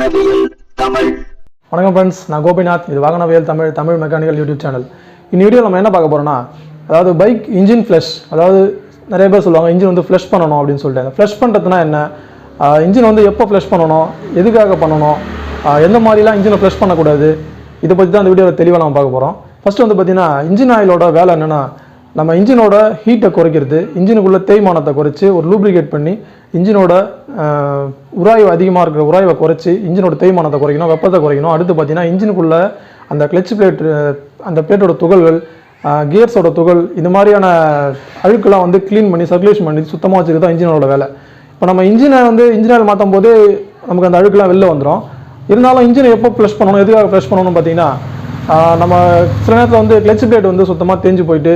வாகனவியல் தமிழ். வணக்கம் ஃப்ரெண்ட்ஸ், நான் கோபிநாத். இது வாகனவியல் தமிழ் மெக்கானிக்கல் யூடியூப் சேனல். இந்த வீடியோ நம்ம என்ன பார்க்க போகிறோம்னா, அதாவது பைக் இன்ஜின் ஃப்ளஷ், அதாவது நிறைய பேர் சொல்லுவாங்க இன்ஜின் வந்து ஃப்ளஷ் பண்ணணும் அப்படின்னு சொல்லிட்டு. அந்த ஃப்ளஷ் பண்ணுறதுனா என்ன, இன்ஜின் வந்து எப்போ ஃப்ளஷ் பண்ணணும், எதுக்காக பண்ணணும், எந்த மாதிரிலாம் இன்ஜினை ஃப்ளஷ் பண்ணக்கூடாது, இதை பற்றி தான் இந்த வீடியோவில் தெளிவாக நம்ம பார்க்க போகிறோம். ஃபஸ்ட்டு வந்து பார்த்திங்கன்னா, இன்ஜின் ஆயிலோட வேலை என்னென்னா, நம்ம இன்ஜினோட ஹீட்டை குறைக்கிறது, இன்ஜினுக்குள்ளே தேய்மானத்தை குறைச்சி ஒரு லூப்ரிகேட் பண்ணி இன்ஜினோட உராய்வு அதிகமாக இருக்கிற உராய்வை குறைச்சி இன்ஜினோட தேய்மானத்தை குறைக்கணும், வெப்பத்தை குறைக்கணும். அடுத்து பார்த்திங்கன்னா, இன்ஜினுக்குள்ளே அந்த கிளச் பிளேட், அந்த பிளேட்டோட துகள்கள், கியர்ஸோட துகள், இந்த மாதிரியான அழுக்கெல்லாம் வந்து க்ளீன் பண்ணி சர்க்குலேஷன் பண்ணி சுத்தமாக வச்சுக்கிறது தான் இன்ஜினோட வேலை. இப்போ நம்ம இன்ஜினை வந்து இன்ஜினியர் மாற்றும் போது நமக்கு அந்த அழுக்கெல்லாம் வெளில வந்துடும். இருந்தாலும் இன்ஜினை எப்போ ஃப்ளஷ் பண்ணணும், எதுக்காக ஃப்ளஷ் பண்ணணும்னு பார்த்தீங்கன்னா, நம்ம சில நேரத்தில் வந்து கிளச் பிளேட் வந்து சுத்தமாக தேஞ்சு போயிட்டு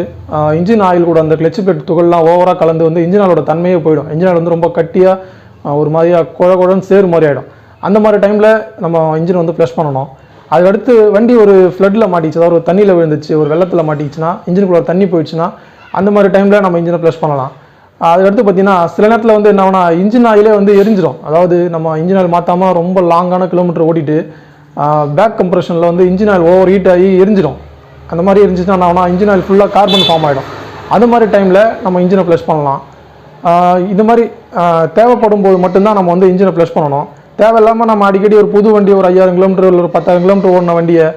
இன்ஜின் ஆயில் கூட அந்த கிளச் பிளேட் துகள்லாம் ஓவராக கலந்து வந்து இன்ஜின் ஆயிலோட தன்மையே போயிடும். இன்ஜின் ஆயில் வந்து ரொம்ப கட்டியாக ஒரு மாதிரியாக குழன்னு சேரு மாதிரி ஆகிடும். அந்த மாதிரி டைமில் நம்ம இன்ஜின் வந்து ஃப்ளஷ் பண்ணணும். அதுக்கடுத்து வண்டி ஒரு ஃப்ளட்டில் மாட்டிச்சு, அதாவது ஒரு தண்ணியில் விழுந்துச்சு, ஒரு வெள்ளத்தில் மாட்டிச்சுன்னா, இன்ஜினுக்குள்ள தண்ணி போயிடுச்சுன்னா அந்த மாதிரி டைமில் நம்ம இன்ஜினை ஃப்ளஷ் பண்ணலாம். அதுக்கடுத்து பார்த்திங்கன்னா, சில நேரத்தில் வந்து என்ன ஆகுனா, இன்ஜின் ஆயிலே வந்து எரிஞ்சிடும். அதாவது நம்ம இன்ஜின் ஆயில் மாற்றாமல் ரொம்ப லாங்கான கிலோமீட்டர் ஓட்டிட்டு பேக் கம்ப்ரெஷனில் வந்து இன்ஜின் ஆயில் ஓவர் ஹீட் ஆகி எரிஞ்சிடும். அந்த மாதிரி எரிஞ்சிச்சுன்னா என்ன ஆகுனா, இன்ஜின் ஆயில் ஃபுல்லாக கார்பன் ஃபார்ம் ஆகிடும். அந்த மாதிரி டைமில் நம்ம இன்ஜினை ஃப்ளஷ் பண்ணலாம். இது மாதிரி தேவைப்படும் போது மட்டும்தான் நம்ம வந்து இன்ஜினை ஃப்ளஷ் பண்ணணும். தேவையில்லாமல் நம்ம அடிக்கடி ஒரு புது வண்டி ஒரு 5000 கிலோமீட்டர் இல்லை ஒரு 10,000 கிலோமீட்டர் ஓடின வண்டியை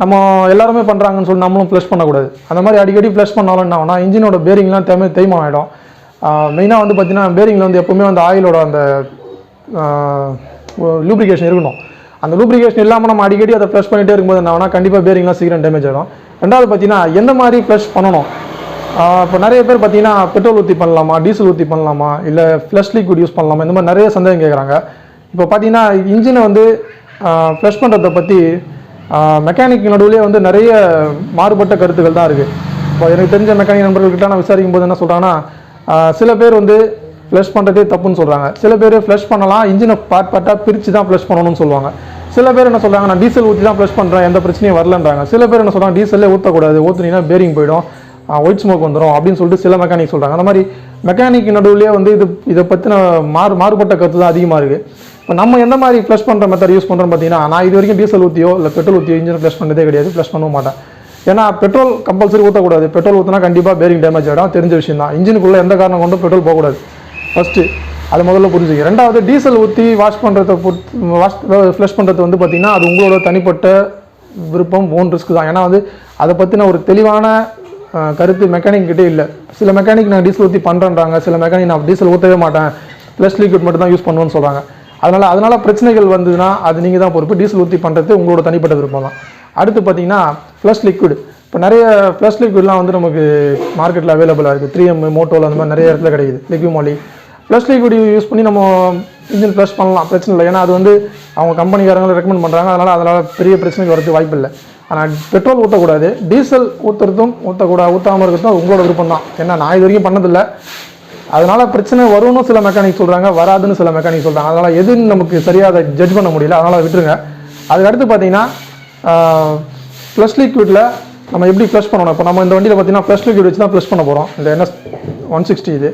நம்ம எல்லாருமே பண்ணுறாங்கன்னு சொல்லி நம்மளும் ஃப்ளஷ் பண்ணக்கூடாது. அந்த மாதிரி அடிக்கடி ஃப்ளஷ் பண்ணாலும் என்ன ஆகுனா, இன்ஜினோட பேரிங்லாம் தேய்மானம் ஆகிடும். மெயினாக வந்து பார்த்திங்கன்னா, பேரிங்கில் வந்து எப்போவுமே வந்து ஆயிலோட அந்த லூப்ரிகேஷன் இருக்கணும். அந்த லூப்ரிகேஷன் இல்லாமல் நம்ம அடிக்கடி அதை ஃப்ளஷ் பண்ணிகிட்டே இருக்கும்போது என்ன ஆகுனா, கண்டிப்பாக பேரிங்லாம் சீக்கிரம் டேமேஜ் ஆகிடும். ரெண்டாவது பார்த்திங்கன்னா, எந்த மாதிரி ஃப்ளஷ் பண்ணணும். இப்போ நிறைய பேர் பார்த்திங்கன்னா, பெட்ரோல் ஊற்றி பண்ணலாமா, டீசல் ஊற்றி பண்ணலாமா, இல்லை ஃப்ளஷ் லிக்விட் யூஸ் பண்ணலாமா, இந்த மாதிரி நிறைய சந்தேகம் கேட்குறாங்க. இப்போ பார்த்திங்கன்னா, இன்ஜினை வந்து ஃப்ளஷ் பண்ணுறதை பற்றி மெக்கானிக் நடுவிலே வந்து நிறைய மாறுபட்ட கருத்துக்கள் தான் இருக்குது. இப்போ எனக்கு தெரிஞ்ச மெக்கானிக் நண்பர்கள்கிட்ட நான் விசாரிக்கும் போது என்ன சொல்கிறாங்கன்னா, சில பேர் வந்து ஃப்ளஷ் பண்ணுறதே தப்புன்னு சொல்கிறாங்க. சில பேர் ஃப்ளஷ் பண்ணலாம், இன்ஜினை பார்ட்டாக பிரித்து தான் ஃப்ளஷ் பண்ணணும்னு சொல்லுவாங்க. சில பேர் என்ன சொல்கிறாங்க, நான் டீசல் ஊற்றி தான் ஃப்ளஷ் பண்ணுறேன், எந்த பிரச்சனையும் வரலன்றாங்க. சில பேர் என்ன சொல்கிறாங்க, டீசலே ஊற்றக்கூடாது, ஊற்றுனீங்கன்னா பேரிங் போயிடும், ஒயிட் ஸ்மோக் வந்துடும் அப்படின்னு சொல்லிட்டு சில மெக்கானிக் சொல்கிறாங்க. அந்த மாதிரி மெக்கானிக் நடுவிலே வந்து இதை பற்றின மாறுபட்ட கருத்து தான் அதிகமாக இருக்குது. இப்போ நம்ம எந்த மாதிரி ஃப்ளஷ் பண்ணுற மெத்தட் யூஸ் பண்ணுறோன்னு பார்த்தீங்கன்னா, நான் இது வரைக்கும் டீசல் ஊற்றியோ இல்லை பெட்ரோல் ஊற்றியோ இன்ஜினை ஃப்ளஷ் பண்ணதே கிடையாது, ஃப்ளஷ் பண்ணவும் மாட்டேன். ஏன்னா பெட்ரோல் கம்பல்சரி ஊற்றக்கூடாது. பெட்ரோல் ஊற்றினா கண்டிப்பாக பேரிங் டேமேஜ் ஆகிடும், தெரிஞ்ச விஷயம் தான். இன்ஜினுக்குள்ளே எந்த காரணம் கொண்டும் பெட்ரோல் போகக்கூடாது. ஃபஸ்ட்டு அது முதல்ல புரிஞ்சுக்க. ரெண்டாவது, டீசல் ஊற்றி ஃப்ளஷ் பண்ணுறது வந்து பார்த்திங்கன்னா, அது உங்களோட தனிப்பட்ட விருப்பம், ஓன் ரிஸ்க் தான். ஏன்னா வந்து அதை பற்றின ஒரு தெளிவான கருத்து மெக்கானிக் கிட்டே இல்லை. சில மெக்கானிக் நான் டீசல் ஊற்றி பண்ணுறேன்றாங்க, சில மெக்கானிக் நான் டீசல் ஊற்றவே மாட்டேன், ஃப்ளஷ் லிக்விட் மட்டும் தான் யூஸ் பண்ணுவேன்னு சொல்கிறாங்க. அதனால் பிரச்சனைகள் வந்ததுன்னா அது நீங்கள் தான் பொறுப்பு. டீசல் ஊற்றி பண்ணுறது உங்களோட தனிப்பட்ட விருப்பம் தான். அடுத்து பார்த்திங்கன்னா, ஃப்ளஷ் லிக்விட். இப்போ நிறைய ஃப்ளஷ் லிக்விட்லாம் வந்து நமக்கு மார்க்கெட்டில் அவைலபிளாக இருக்குது. 3M, மோட்டோவில் அந்த மாதிரி நிறைய இடத்துல கிடைக்குது. லிக்விமோலி ஃப்ளஷ் லிக்விட் யூஸ் பண்ணி நம்ம இன்ஜின் ஃப்ளஷ் பண்ணலாம், பிரச்சனை இல்லை. ஏன்னா அது வந்து அவங்க கம்பெனிக்காரங்களை ரெக்கமெண்ட் பண்ணுறாங்க. அதனால் பெரிய பிரச்சனைக்கு வரது வாய்ப்பு இல்லை. ஆனால் பெட்ரோல் ஊற்றக்கூடாது, டீசல் ஊற்றுறதும் ஊற்றாமல் இருக்கிறதும் உங்களோட விருப்பம் தான். ஏன்னா நான் இது வரைக்கும் பண்ணதில்லை, அதனால் பிரச்சனை வரும்னு சில மெக்கானிக் சொல்கிறாங்க, வராதுன்னு சில மெக்கானிக் சொல்கிறாங்க. அதனால் எதுன்னு நமக்கு சரியாக அதை ஜட்ஜ் பண்ண முடியல, அதனால் விட்டுருங்க. அதுக்கடுத்து பார்த்தீங்கன்னா, ஃப்ளஷ் லிக்விடில் நம்ம எப்படி ஃப்ளஷ் பண்ணணும். இப்போ நம்ம இந்த வண்டியில் பார்த்தீங்கன்னா ஃப்ளஷ் லிக்விட் வச்சு தான் ஃப்ளஷ் பண்ண போகிறோம். இந்த NS 160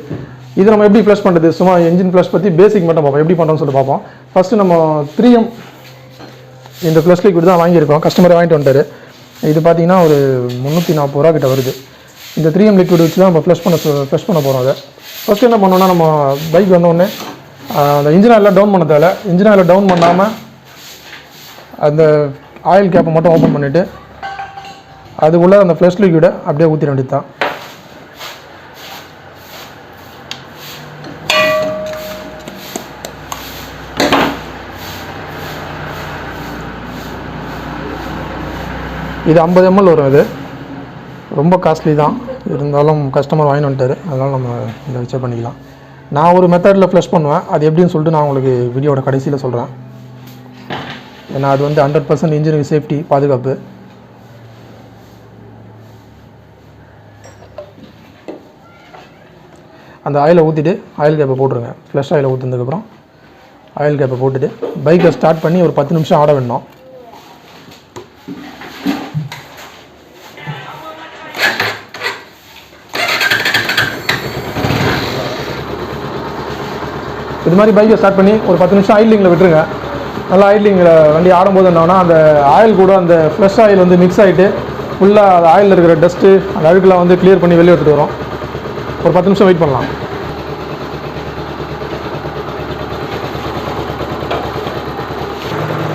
இது நம்ம எப்படி ஃப்ளஷ் பண்ணுறது, சும்மா இன்ஜின் ஃப்ளஷ் பற்றி பேசிக் மட்டும் பார்ப்போம், எப்படி பண்ணுறோம்னு சொல்லிட்டு பார்ப்போம். ஃபஸ்ட்டு நம்ம 3M இந்த ஃப்ளஷ் லிக்விட் தான் வாங்கியிருக்கோம், கஸ்டமரை வாங்கிட்டு வந்துட்டார். இது பார்த்தீங்கன்னா ஒரு 340 ரூபா கிட்ட வருது. இந்த 3M லிக்விட் வச்சு தான் நம்ம ஃப்ளஷ் பண்ண போகிறோம். அதை ஃபஸ்ட்டு என்ன பண்ணோன்னா, நம்ம பைக் வந்தோடனே அந்த இன்ஜின் ஆயிலில் டவுன் பண்ண தேவை. இன்ஜின் ஆயிலில் டவுன் பண்ணாமல் அந்த ஆயில் கேப்பை மட்டும் ஓப்பன் பண்ணிவிட்டு அதுக்குள்ளே அந்த ஃப்ளஷ் லிக்விடை அப்படியே ஊற்றிட வேண்டியது தான். இது 50 ml வரும். இது ரொம்ப காஸ்ட்லி தான், இருந்தாலும் கஸ்டமர் வாங்கி வந்துட்டார், அதனால் நம்ம இதை வச்சே பண்ணிக்கலாம். நான் ஒரு மெத்தடில் ஃப்ளஷ் பண்ணுவேன், அது எப்படின்னு சொல்லிட்டு நான் உங்களுக்கு வீடியோட கடைசியில் சொல்கிறேன். ஏன்னா அது வந்து 100% இன்ஜினுக்கு சேஃப்டி, பாதுகாப்பு. அந்த ஆயிலை ஊற்றிட்டு ஆயில் கேப்பை போட்டுருங்க. ஃப்ளஷ் ஆயிலை ஊற்றுனதுக்கப்புறம் ஆயில் கேப்பை போட்டுட்டு பைக்கை ஸ்டார்ட் பண்ணி ஒரு 10 நிமிஷம் ஆட வேணும். இது மாதிரி பைக்கை ஸ்டார்ட் பண்ணி ஒரு 10 நிமிஷம் ஆயிலிங்கில் விட்டுருங்க. நல்லா ஐட்லிங்கில் வண்டி ஆடும்போது என்னன்னா அந்த ஆயில் கூட அந்த ஃப்ரெஷ் ஆயில் வந்து மிக்ஸ் ஆகிட்டு ஃபுல்லாக அந்த ஆயிலில் இருக்கிற டஸ்ட்டு அந்த அழுக்கெலாம் வந்து கிளியர் பண்ணி வெளியே எடுத்துகிட்டு வரும். ஒரு 10 நிமிஷம் வெயிட் பண்ணலாம்.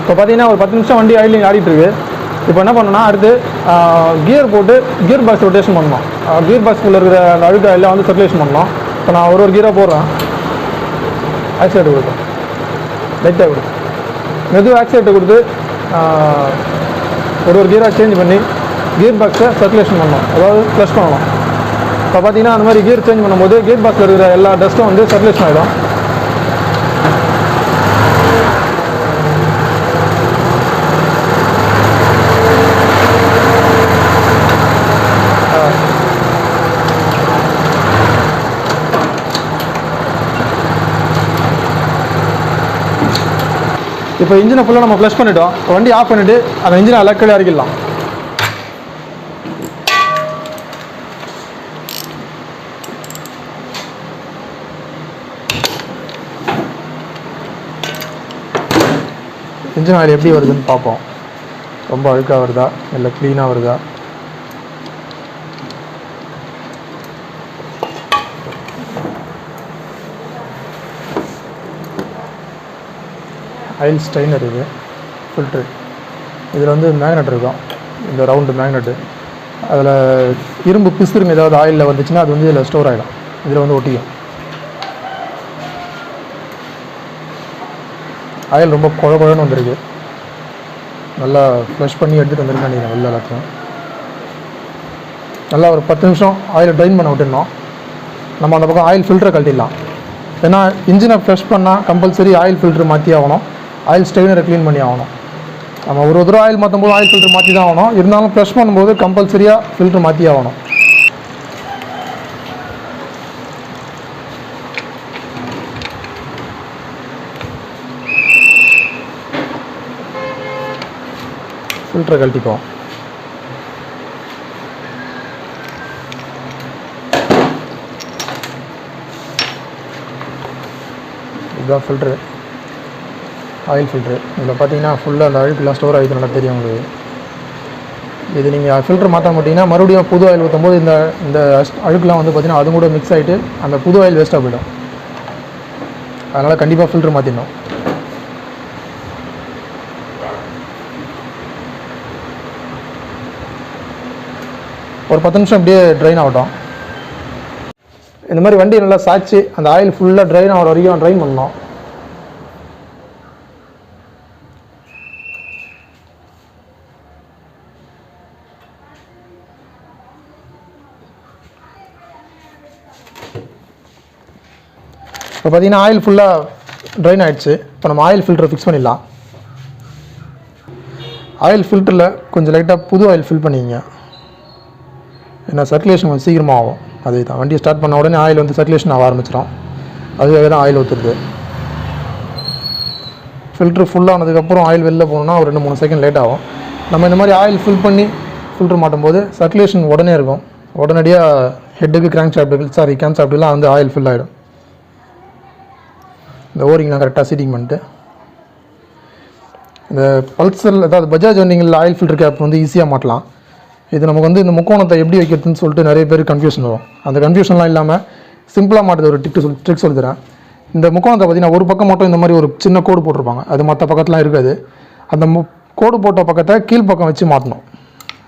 இப்போ பார்த்தீங்கன்னா ஒரு 10 நிமிஷம் வண்டி ஐட்லிங் ஆடிட்டுருக்கு. இப்போ என்ன பண்ணணும்னா அடுத்து கியர் போட்டு கியர் பாக்ஸ் ரொட்டேஷன் பண்ணணும். கியர் பாக்ஸ்க்குள்ளே இருக்கிற அந்த அழுக்கு எல்லாம் வந்து சர்க்குலேஷன் பண்ணணும். இப்போ நான் ஒரு கியராக போடுறேன். ஆக்சிலேட்டர் கொடுக்கும், லைட்டாக கொடுக்கும், மெதுவாக ஆக்சிலேட்டர் கொடுத்து ஒரு கியராக சேஞ்ச் பண்ணி கியர் பாக்ஸை சர்க்குலேஷன் பண்ணணும், அதாவது ஃப்ளஷ் பண்ணணும். இப்போ பார்த்தீங்கன்னா அந்த மாதிரி கியர் சேஞ்ச் பண்ணும்போது கியர் பாக்ஸில் இருக்கிற எல்லா டஸ்ட்டும் வந்து சர்க்குலேஷன் ஆகிடும். இப்போ இன்ஜினை ஃபுல்லாக நம்ம ஃப்ளஷ் பண்ணிவிட்டோம். வண்டி ஆஃப் பண்ணிவிட்டு அந்த இன்ஜினை அலக்கடி இறக்கிடலாம். இன்ஜின் ஆயில் எப்படி வருதுன்னு பார்ப்போம். ரொம்ப அழுக்காக வருதா இல்லை க்ளீனாக வருதா? ஆயில் ஸ்ட்ரைனர் இது ஃபில்ட்ரு. இதில் வந்து மேக்னெட் இருக்கும், இந்த ரவுண்டு மேக்னெட்டு. அதில் இரும்பு பிசுறுங்க ஏதாவது ஆயிலில் வந்துச்சுன்னா அது வந்து இதில் ஸ்டோர் ஆகிடும், இதில் வந்து ஒட்டிக்கும். ஆயில் ரொம்ப குழன்னு வந்திருக்கு. நல்லா ஃப்ளஷ் பண்ணி எடுத்துகிட்டு வந்துருக்கேன் நீங்கள் வெளில எல்லாத்தையும். நல்லா ஒரு 10 நிமிஷம் ஆயிலை ட்ரைன் பண்ண விட்டுருந்தோம். நம்ம அந்த பக்கம் ஆயில் ஃபில்டரை கழட்டிடலாம். ஏன்னா இன்ஜினை ஃப்ளஷ் பண்ணால் கம்பல்சரி ஆயில் ஃபில்ட்ரு மாற்றி ஆகணும், ஆயில் ஸ்ட்ரெயினரை க்ளீன் பண்ணி ஆகணும். நம்ம ஒரு தடவை ஆயில் மாற்றும் போது ஆயில் ஃபில்ட்ரு மாற்றி தான் ஆகணும். இருந்தாலும் ஃப்ளஷ் பண்ணும்போது கம்பல்சரியாக ஃபில்ட்ரு மாற்றி ஆகணும். ஃபில்டரை கழட்டிப்போம். இதுதான் ஃபில்ட்ரு, ஆயில் ஃபில்ட்ரு. இதில் பார்த்தீங்கன்னா ஃபுல்லாக அந்த அழுக்கெல்லாம் ஸ்டோர் ஆகிது, நல்லா தெரியும் உங்களுக்கு. இது நீங்கள் ஃபில்ட்ரு மாற்ற மாட்டிங்கன்னா மறுபடியும் புது ஆயில் ஊற்றும் போது இந்த இந்த அழுக்கெலாம் வந்து பார்த்திங்கன்னா அது கூட மிக்ஸ் ஆகிட்டு அந்த புது ஆயில் வேஸ்ட்டாக போயிடும். அதனால் கண்டிப்பாக ஃபில்ட்ரு மாற்றிடணும். ஒரு 10 நிமிஷம் அப்படியே ட்ரைன் ஆகட்டும். இந்த மாதிரி வண்டி நல்லா சாய்ச்சி அந்த ஆயில் ஃபுல்லாக ட்ரைன் ஆகிற வரைக்கும் ட்ரைன் பண்ணணும். இப்போ பார்த்தீங்கன்னா ஆயில் ஃபுல்லாக ட்ரைன் ஆகிடுச்சு. இப்போ நம்ம ஆயில் ஃபில்டரை ஃபிக்ஸ் பண்ணிடலாம். ஆயில் ஃபில்டரில் கொஞ்சம் லைட்டாக புது ஆயில் ஃபில் பண்ணிக்கங்க, ஏன்னா சர்க்குலேஷன் கொஞ்சம் சீக்கிரமாக ஆகும். அதே தான், வண்டியை ஸ்டார்ட் பண்ண உடனே ஆயில் வந்து சர்க்குலேஷன் ஆக ஆரம்பிச்சிடும். அதுக்காக தான் ஆயில் ஊற்றுறது. ஃபில்ட்ரு ஃபுல்லானதுக்கப்புறம் ஆயில் வெளில போகணுன்னா ஒரு 2-3 செகண்ட் லேட் ஆகும். நம்ம இந்த மாதிரி ஆயில் ஃபில் பண்ணி ஃபில்ட்ரு மாட்டும் போது சர்க்குலேஷன் உடனே இருக்கும். உடனடியாக ஹெட்டுக்கு கேம் சாப்டுலாம் வந்து ஆயில் ஃபில் ஆகிடும். இந்த ஓரிங்லாம் கரெக்டாக சீட்டிங் பண்ணிட்டு இந்த பல்சரில் அதாவது பஜாஜ் வண்டிங்களில் ஆயில் ஃபில்டர் கேப் வந்து ஈஸியாக மாட்டலாம். இது நமக்கு வந்து இந்த முக்கோணத்தை எப்படி வைக்கிறதுன்னு சொல்லிட்டு நிறைய பேர் கன்ஃபியூஷன் வரும். அந்த கன்ஃபியூஷன்லாம் இல்லாமல் சிம்பிளாக மாட்டுறது ஒரு ட்ரிக் சொல்லித்தரேன். இந்த முக்கோணத்தை பார்த்தீங்கன்னா ஒரு பக்கம் மட்டும் இந்த மாதிரி ஒரு சின்ன கோடு போட்டிருப்பாங்க, அது மற்ற பக்கத்துலாம் இருக்காது. அந்த கோடு போட்ட பக்கத்தை கீழ்ப்பக்கம் வச்சு மாட்டணும்.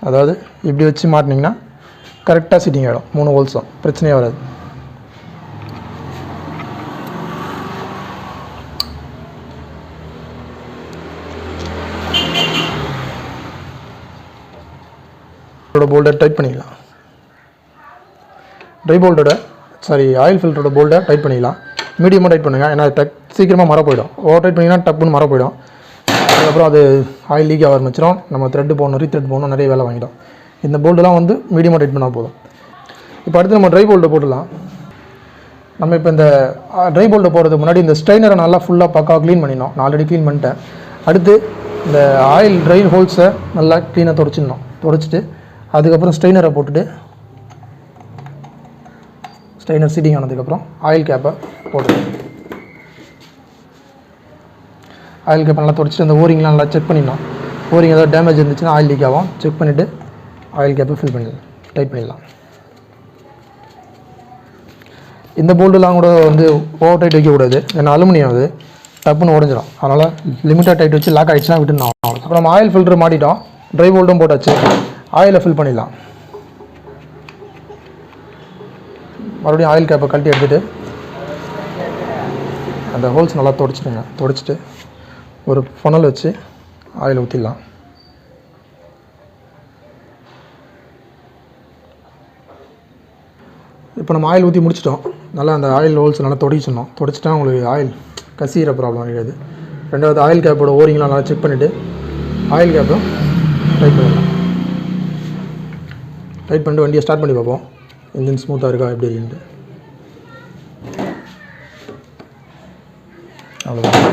அதாவது இப்படி வச்சு மாட்டினீங்கன்னா கரெக்டாக சிட்டிங் ஆகிடும். 3 ஹோல்ஸும் பிரச்சனையே வராது. போல்டை டைட் பண்ணிக்கலாம். ட்ரை போல்ட்டோட ஆயில் ஃபில்டரோட போல்டை டைட் பண்ணிக்கலாம். மீடியமாக டைட் பண்ணுங்கள், ஏன்னா சீக்கிரமாக மர போயிடும். ஓவர் டைட் பண்ணிங்கன்னா டப்புன்னு மர போயிடும். அதுக்கப்புறம் அது ஆயில் லீக் ஆக ஆரம்பிச்சிடும். நம்ம த்ரெட்டு போடணும், ரீத்ரெட் போடணும், நிறைய வேலை வாங்கிடும். இந்த போல்டெலாம் வந்து மீடியமாக டைட் பண்ணால் போதும். இப்போ அடுத்து நம்ம ட்ரை போல்ட்டை போட்டுடலாம். நம்ம இப்போ இந்த ட்ரை போல்ட்டை போடுறதுக்கு முன்னாடி இந்த ஸ்ட்ரைனரை நல்லா ஃபுல்லாக பக்காவாக க்ளீன் பண்ணிடணும். நான் ஆல்ரெடி க்ளீன் பண்ணிட்டேன். அடுத்து இந்த ஆயில் ட்ரை ஹோல்ஸை நல்லா க்ளீனாக தொடச்சிட்டு அதுக்கப்புறம் ஸ்ட்ரெயினரை போட்டுட்டு ஸ்ட்ரெயினர் சீட்டிங் ஆனதுக்கப்புறம் ஆயில் கேப்பை போட்டுட்டு ஆயில் கேப் நல்லா தொடச்சிட்டு அந்த ஓரிங்லாம் நல்லா செக் பண்ணிடணும். ஓரிங் ஏதாவது டேமேஜ் இருந்துச்சுன்னா ஆயில் லீக் ஆகும். செக் பண்ணிவிட்டு ஆயில் கேப்பை ஃபில் பண்ணிடலாம், டைட் பண்ணிடலாம். இந்த போல்டுலாம் கூட வந்து ஓவர் டைட் வைக்கக்கூடாது, ஏன்னா அலுமினியம் அது டப்புன்னு உடஞ்சிடும். அதனால் லிமிட்டாக டைட் வச்சு லாக் ஆகிடுச்சுன்னா விட்டுணும். அப்புறம் நம்ம ஆயில் ஃபில்டர் மாட்டிட்டோம், ட்ரை போல்ட்டும் போட்டாச்சு. ஆயிலை ஃபில் பண்ணிடலாம். மறுபடியும் ஆயில் கேப்பை கழட்டி எடுத்துகிட்டு அந்த ஹோல்ஸ் நல்லா தொடச்சிடுங்க. தொடச்சிட்டு ஒரு ஃபனல் வச்சு ஆயில் ஊற்றிடலாம். இப்போ நம்ம ஆயில் ஊற்றி முடிச்சிட்டோம். நல்லா அந்த ஆயில் ஹோல்ஸ் நல்லா தொடச்சிடணும். தொடச்சிட்டா உங்களுக்கு ஆயில் கசிகிற ப்ராப்ளம் கிடையாது. ரெண்டாவது ஆயில் கேப்போட ஓரிங்லாம் நல்லா செக் பண்ணிவிட்டு ஆயில் கேப்பும் டைட் பண்ணிடலாம். டைட் பண்ணிட்டு வண்டியை ஸ்டார்ட் பண்ணி பார்ப்போம், இன்ஜின் ஸ்மூத்தாக இருக்கா எப்படி இருக்குன்ட்டு. அவ்வளோதான்.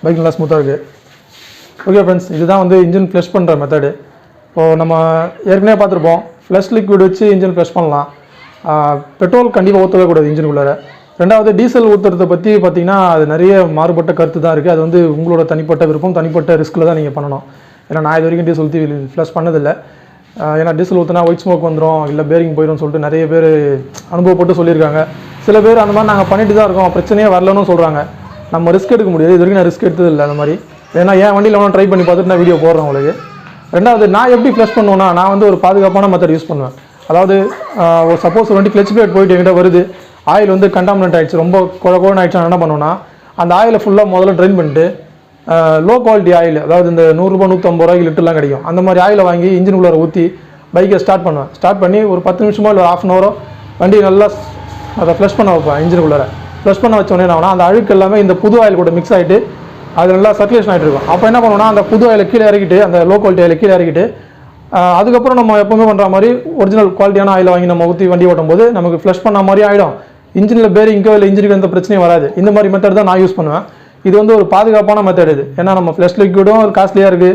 பைக் நல்லா ஸ்மூத்தாக இருக்குது. ஓகே ஃப்ரெண்ட்ஸ், இதுதான் வந்து இன்ஜின் ஃப்ளஷ் பண்ணுற மெத்தடு. இப்போது நம்ம ஏற்கனவே பார்த்துருப்போம், ஃப்ளஷ் லிக்விட் வச்சு இன்ஜின் ஃப்ளஷ் பண்ணலாம். பெட்ரோல் கண்டிப்பாக ஊற்றவே கூடாது இன்ஜினுக்குள்ளார. ரெண்டாவது டீசல் ஊற்றுறதை பற்றி பார்த்திங்கன்னா அது நிறைய மாறுபட்ட கருத்து தான் இருக்குது. அது வந்து உங்களோட தனிப்பட்ட விருப்பம், தனிப்பட்ட ரிஸ்கில் தான் நீங்கள் பண்ணணும். ஏன்னா நான் இது வரைக்கும் டீசல் ஊற்றி ஃப்ளஷ் பண்ணதில்லை. ஏன்னா டீசல் ஊற்றினா ஒயிட் ஸ்மோக் வந்துடும், இல்லை பேரிங் போயிடும்னு சொல்லிட்டு நிறைய பேர் அனுபவப்பட்டு சொல்லியிருக்காங்க. சில பேர் அந்த மாதிரி நாங்கள் பண்ணிட்டு தான் இருக்கோம், பிரச்சனையே வரலன்னு சொல்கிறாங்க. நம்ம ரிஸ்க் எடுக்க முடியாது. இது வரைக்கும் நான் ரிஸ்க் எடுத்தது இல்லை அந்த மாதிரி. ஏன்னா என் வண்டியில் ஒன்றும் ட்ரை பண்ணி பார்த்துட்டு நான் வீடியோ போடுறேன் உங்களுக்கு. ரெண்டாவது நான் எப்படி ஃப்ளஷ் பண்ணுவேன்னா, நான் வந்து ஒரு பாதுகாப்பான மெத்தட் யூஸ் பண்ணுவேன். அதாவது ஒரு சப்போஸ் ஒரு வண்டி கிளச் பிளேட் போயிட்டு என்கிட்ட வருது, ஆயில் வந்து கண்டாமினேட் ஆகிடுச்சு, ரொம்ப குழன்னு ஆகிடுச்சு, என்ன பண்ணுவேன்னா அந்த ஆயிலை ஃபுல்லாக முதல்ல ட்ரைன் பண்ணிட்டு லோ குவாலிட்டி ஆயில், அதாவது இந்த 100 ரூபா 150 ரூபாய்க்கு லிட்டர்லாம் கிடைக்கும், அந்த மாதிரி ஆயிலை வாங்கி இன்ஜின் உள்ளார ஊற்றி பைக்கை ஸ்டார்ட் பண்ணுவேன். ஸ்டார்ட் பண்ணி ஒரு 10 நிமிஷமோ இல்லை 1/2 hour வண்டி நல்லா அதை ஃப்ளஷ் பண்ண வைப்பேன். இன்ஜினுக்குள்ளார ஃப்ளஷ் பண்ண வச்சோடனே என்ன ஆகுனா அந்த அழுக்கு எல்லாமே இந்த புது ஆயில் கூட மிக்ஸ் ஆகிட்டு அது நல்லா சர்க்குலேஷன் ஆகிட்டு இருக்கும். அப்போ என்ன பண்ணுவோம்னா அந்த புது ஆயிலை கீழே இறக்கிட்டு, அந்த லோ குவாலிட்டி ஆயிலை கீழே இறக்கிட்டு அதுக்கப்புறம் நம்ம எப்போவுமே பண்ணுற மாதிரி ஒரிஜினல் குவாலிட்டியான ஆயில் வாங்கி நம்ம ஊற்றி வண்டி ஓட்டும் போது நமக்கு ஃப்ளஷ் பண்ண மாதிரி ஆகிடும். இன்ஜினில் பேரிங்கோ இல்லை இன்ஜினுக்கு எந்த பிரச்சனையும் வராது. இந்த மாதிரி மெத்தட் தான் நான் யூஸ் பண்ணுவேன். இது வந்து ஒரு பாதுகாப்பான மெத்தட் இது. ஏன்னா நம்ம ஃப்ளஷ் லிக்விடும் காஸ்ட்லியாக இருக்குது,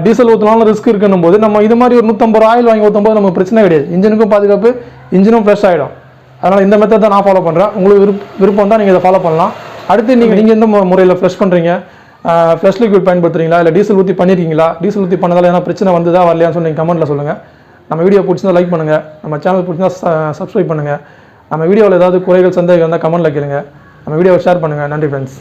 டீசல் ஊற்றினாலும் ரிஸ்க் இருக்குன்னும் போது நம்ம இது மாதிரி ஒரு 150 ரூபா ஆயில் வாங்கி ஊற்றும் போது நமக்கு பிரச்சனை கிடையாது. இன்ஜினுக்கும் பாதுகாப்பு, இன்ஜினும் ஃப்ரெஷ் ஆகிடும். அதனால் இந்த மெத்தட் தான் நான் ஃபாலோ பண்ணுறேன். உங்களுக்கு விருப்பம் தான் நீங்கள் இதை ஃபாலோ பண்ணலாம். அடுத்து நீங்கள் எந்த முறையில் ஃப்ளஷ் பண்ணுறீங்க, ஃப்ளஷ் லிக்விட் பயன்படுத்துறீங்களா, இல்லை டீசல் ஊற்றி பண்ணியிருக்கீங்களா, டீசல் ஊற்றி பண்ணதால் ஏன்னா பிரச்சனை வந்ததா வரலையான்னு சொல்லி நீங்கள் கமெண்ட்டில் சொல்லுங்கள். நம்ம வீடியோ பிடிச்சிருந்தா லைக் பண்ணுங்கள், நம்ம சேனல் பிடிச்சிருந்தா சப்ஸ்கிரைப் பண்ணுங்கள். நம்ம வீடியோவில் ஏதாவது குறைகள் சந்தேகம் இருந்தால் கமெண்ட்டில் கேளுங்க. நம்ம வீடியோவை ஷேர் பண்ணுங்கள். நன்றி ஃப்ரெண்ட்ஸ்.